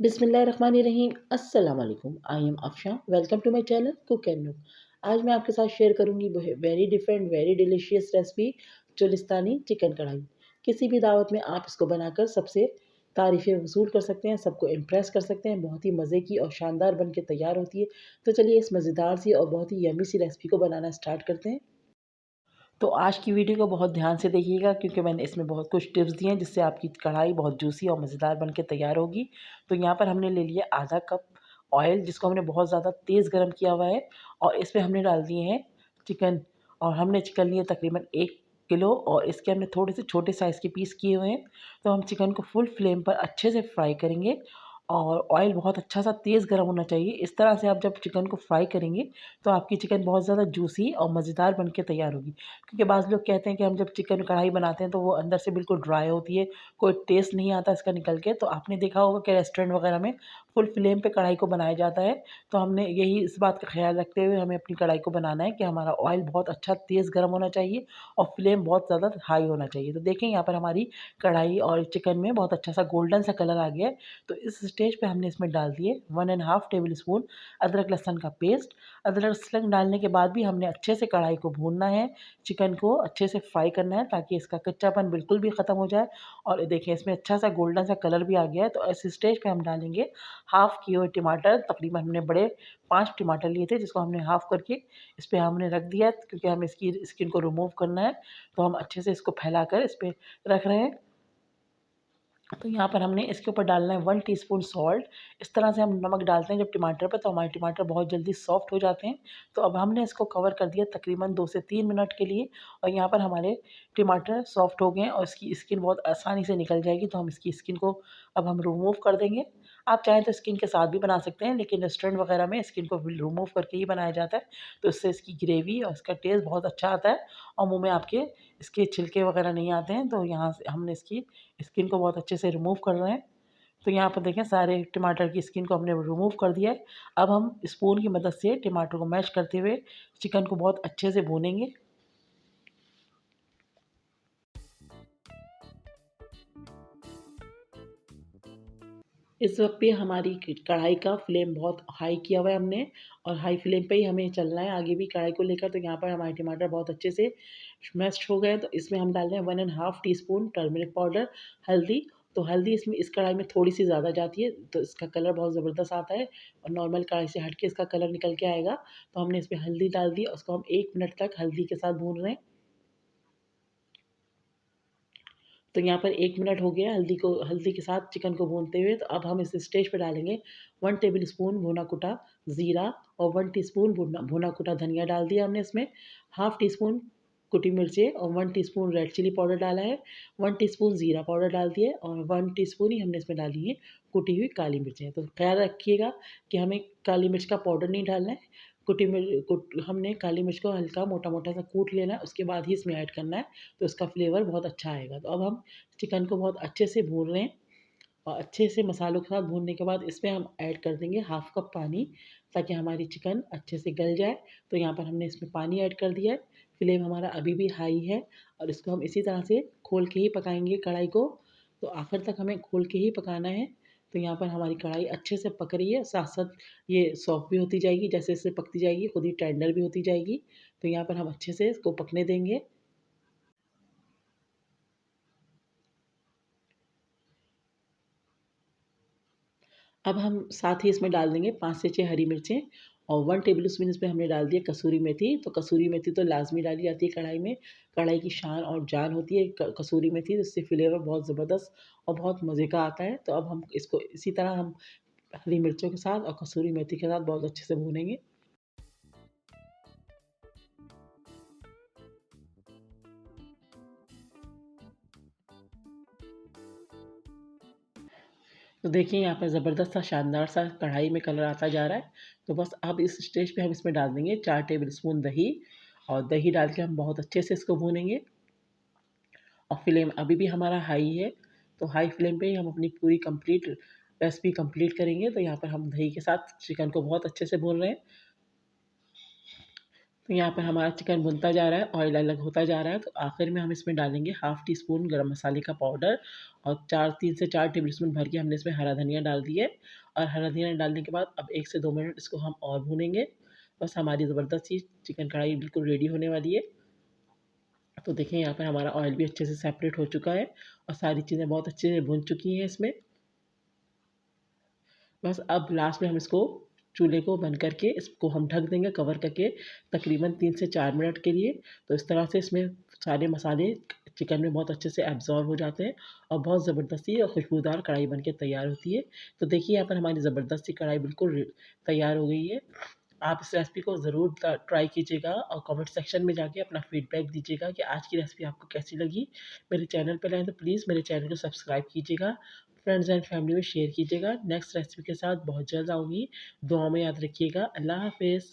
बिस्मिल्लाहिर्रहमानिर्रहीम। अस्सलाम वालेकुम। I am Afsha. Welcome to my channel cook and nook. आज मैं आपके साथ शेयर करूंगी very different very delicious recipe Cholistani chicken karahi. किसी भी दावत में आप इसको बनाकर सबसे तारीफ़ें वसूल कर सकते हैं, सबको इम्प्रेस कर सकते हैं। बहुत ही मज़े की और शानदार बन के तैयार होती है। तो चलिए इस मज़ेदार सी और बहुत ही यम्मी सी रेसिपी को बनाना स्टार्ट करते हैं। तो आज की वीडियो को बहुत ध्यान से देखिएगा क्योंकि मैंने इसमें बहुत कुछ टिप्स दिए हैं जिससे आपकी कढ़ाई बहुत जूसी और मज़ेदार बन के तैयार होगी। तो यहाँ पर हमने ले लिया आधा कप ऑयल जिसको हमने बहुत ज़्यादा तेज़ गर्म किया हुआ है और इसमें हमने डाल दिए हैं चिकन। और हमने चिकन लिया तकरीबन 1 किलो और इसके हमने थोड़े से छोटे साइज़ के पीस किए हुए हैं। तो हम चिकन को फुल फ्लेम पर अच्छे से फ्राई करेंगे और ऑयल बहुत अच्छा सा तेज़ गर्म होना चाहिए। इस तरह से आप जब चिकन को फ्राई करेंगे तो आपकी चिकन बहुत ज़्यादा जूसी और मज़ेदार बन के तैयार होगी। क्योंकि बाज़ लोग कहते हैं कि हम जब चिकन कढ़ाई बनाते हैं तो वो अंदर से बिल्कुल ड्राई होती है, कोई टेस्ट नहीं आता इसका निकल के। तो आपने देखा होगा कि रेस्टोरेंट वगैरह में फुल फ्लेम पे कढ़ाई को बनाया जाता है। तो हमने यही इस बात का ख़्याल रखते हुए हमें अपनी कढ़ाई को बनाना है कि हमारा ऑयल बहुत अच्छा तेज़ गर्म होना चाहिए और फ्लेम बहुत ज़्यादा हाई होना चाहिए। तो देखें यहाँ पर हमारी कढ़ाई और चिकन में बहुत अच्छा सा गोल्डन सा कलर आ गया है। तो इस स्टेज पे हमने इसमें डाल दिए 1 एंड हाफ टेबल स्पून अदरक लहसुन का पेस्ट। अदरक लहसुन डालने के बाद भी हमने अच्छे से कढ़ाई को भूनना है, चिकन को अच्छे से फ्राई करना है ताकि इसका कच्चापन बिल्कुल भी ख़त्म हो जाए। और देखिए इसमें अच्छा सा गोल्डन सा कलर भी आ गया है। तो इस स्टेज पे हम डालेंगे हाफ़ किए हुए टमाटर। तकरीबन हमने बड़े 5 टमाटर लिए थे जिसको हमने हाफ़ करके इस पे हमने रख दिया है क्योंकि हमें इसकी स्किन को रिमूव करना है। तो हम अच्छे से इसको फैलाकर इस पे रख रहे हैं। तो यहाँ पर हमने इसके ऊपर डालना है 1 टीस्पून सॉल्ट। इस तरह से हम नमक डालते हैं जब टमाटर पर तो हमारे टमाटर बहुत जल्दी सॉफ्ट हो जाते हैं। तो अब हमने इसको कवर कर दिया तकरीबन 2 से 3 मिनट के लिए और यहाँ पर हमारे टमाटर सॉफ्ट हो गए हैं और इसकी स्किन बहुत आसानी से निकल जाएगी। तो हम इसकी स्किन को अब हम रिमूव कर देंगे। आप चाहें तो स्किन के साथ भी बना सकते हैं लेकिन रेस्टोरेंट वगैरह में स्किन को रिमूव करके ही बनाया जाता है। तो इससे इसकी ग्रेवी और इसका टेस्ट बहुत अच्छा आता है और मुँह में आपके इसके छिलके वगैरह नहीं आते हैं। तो यहाँ से हमने इसकी स्किन को बहुत अच्छे से रिमूव कर रहे हैं। तो यहाँ पर देखें सारे टमाटर की स्किन को हमने रिमूव कर दिया है। अब हम स्पून की मदद से टमाटर को मैश करते हुए चिकन को बहुत अच्छे से भूनेंगे। इस वक्त पे हमारी कढ़ाई का फ्लेम बहुत हाई किया हुआ है हमने और हाई फ्लेम पे ही हमें चलना है आगे भी कढ़ाई को लेकर। तो यहाँ पर हमारे टमाटर बहुत अच्छे से मैश हो गए हैं। तो इसमें हम डाल रहे हैं 1 and half teaspoon turmeric powder, हल्दी। तो हल्दी इसमें इस कढ़ाई में थोड़ी सी ज़्यादा जाती है तो इसका कलर बहुत ज़बरदस्त आता है और नॉर्मल कढ़ाई से हट के इसका कलर निकल के आएगा। तो हमने इसमें हल्दी डाल दी और उसको हम 1 मिनट तक हल्दी के साथ भून रहे हैं। तो यहाँ पर 1 मिनट हो गया हल्दी के साथ चिकन को भूनते हुए। तो अब हम इस स्टेज पे डालेंगे 1 टेबल स्पून भुना कुटा ज़ीरा और 1 टीस्पून भुना कुटा धनिया डाल दिया हमने इसमें। हाफ़ टी स्पून कुटी मिर्चें और 1 टीस्पून रेड चिली पाउडर डाला है। 1 टीस्पून ज़ीरा पाउडर डाल दिया है और 1 टीस्पून ही हमने इसमें डाली है कुटी हुई काली मिर्चें। तो ख़्याल रखिएगा कि हमें काली मिर्च का पाउडर नहीं डालना है। हमने काली मिर्च को हल्का मोटा-मोटा सा कूट लेना है, उसके बाद ही इसमें ऐड करना है। तो इसका फ्लेवर बहुत अच्छा आएगा। तो अब हम चिकन को बहुत अच्छे से भून रहे हैं और अच्छे से मसालों के साथ भूनने के बाद इसमें हम ऐड कर देंगे हाफ़ कप पानी ताकि हमारी चिकन अच्छे से गल जाए। तो यहाँ पर हमने इसमें पानी ऐड कर दिया है। फ्लेम हमारा अभी भी हाई है और इसको हम इसी तरह से खोल के ही पकाएँगे कढ़ाई को। तो आखिर तक हमें खोल के ही पकाना है। तो यहाँ पर हमारी कढ़ाई अच्छे से पक रही है, साथ-साथ ये सॉफ्ट भी होती जाएगी, जैसे-जैसे पकती जाएगी खुद ही टेंडर भी होती जाएगी। तो यहाँ पर हम अच्छे से इसको पकने देंगे। अब हम साथ ही इसमें डाल देंगे 5 से 6 हरी मिर्चें और 1 टेबल स्पून इसमें हमने डाल दिया कसूरी मेथी। तो कसूरी मेथी तो लाज़मी डाली जाती है कढ़ाई में, कढ़ाई की शान और जान होती है कसूरी मेथी, इससे फ्लेवर बहुत ज़बरदस्त और बहुत मज़े का आता है। तो अब हम इसको इसी तरह हम हरी मिर्चों के साथ और कसूरी मेथी के साथ बहुत अच्छे से भूनेंगे। तो देखिए यहाँ पर ज़बरदस्त सा शानदार सा कढ़ाई में कलर आता जा रहा है। तो बस अब इस स्टेज पे हम इसमें डाल देंगे 4 टेबल स्पून दही और दही डाल के हम बहुत अच्छे से इसको भूनेंगे और फ्लेम अभी भी हमारा हाई है। तो हाई फ्लेम पे ही हम अपनी पूरी कंप्लीट रेसिपी कंप्लीट करेंगे। तो यहाँ पर हम दही के साथ चिकन को बहुत अच्छे से भून रहे हैं। तो यहाँ पर हमारा चिकन भुनता जा रहा है, ऑयल अलग होता जा रहा है, तो आखिर में हम इसमें डालेंगे हाफ़ टी स्पून गरम मसाले का पाउडर और 3 से 4 टेबल स्पून भर के हमने इसमें हरा धनिया डाल दिया है। और हरा धनिया डालने के बाद अब 1 से 2 मिनट इसको हम और भूनेंगे। बस हमारी ज़बरदस्त सी चिकन कढ़ाई बिल्कुल रेडी होने वाली है। तो देखिए यहाँ पर हमारा ऑयल भी अच्छे से सेपरेट हो चुका है और सारी चीज़ें बहुत अच्छे से भुन चुकी हैं इसमें। बस अब लास्ट में हम इसको चूल्हे को बंद करके इसको हम ढक देंगे कवर करके तकरीबन 3 से 4 मिनट के लिए। तो इस तरह से इसमें सारे मसाले चिकन में बहुत अच्छे से एब्ज़ॉर्ब हो जाते हैं और बहुत ज़बरदस्ती और खुशबूदार कढ़ाई बन के तैयार होती है। तो देखिए यहाँ पर हमारी ज़बरदस्ती कढ़ाई बिल्कुल तैयार हो गई है। आप इस रेसिपी को ज़रूर ट्राई कीजिएगा और कमेंट सेक्शन में जाके अपना फीडबैक दीजिएगा कि आज की रेसिपी आपको कैसी लगी। मेरे चैनल पर आएँ तो प्लीज़ मेरे चैनल को सब्सक्राइब कीजिएगा, फ्रेंड्स एंड फैमिली में शेयर कीजिएगा। नेक्स्ट रेसिपी के साथ बहुत जल्द आऊँगी। दुआओं में याद रखिएगा। अल्लाह हाफ़िज़।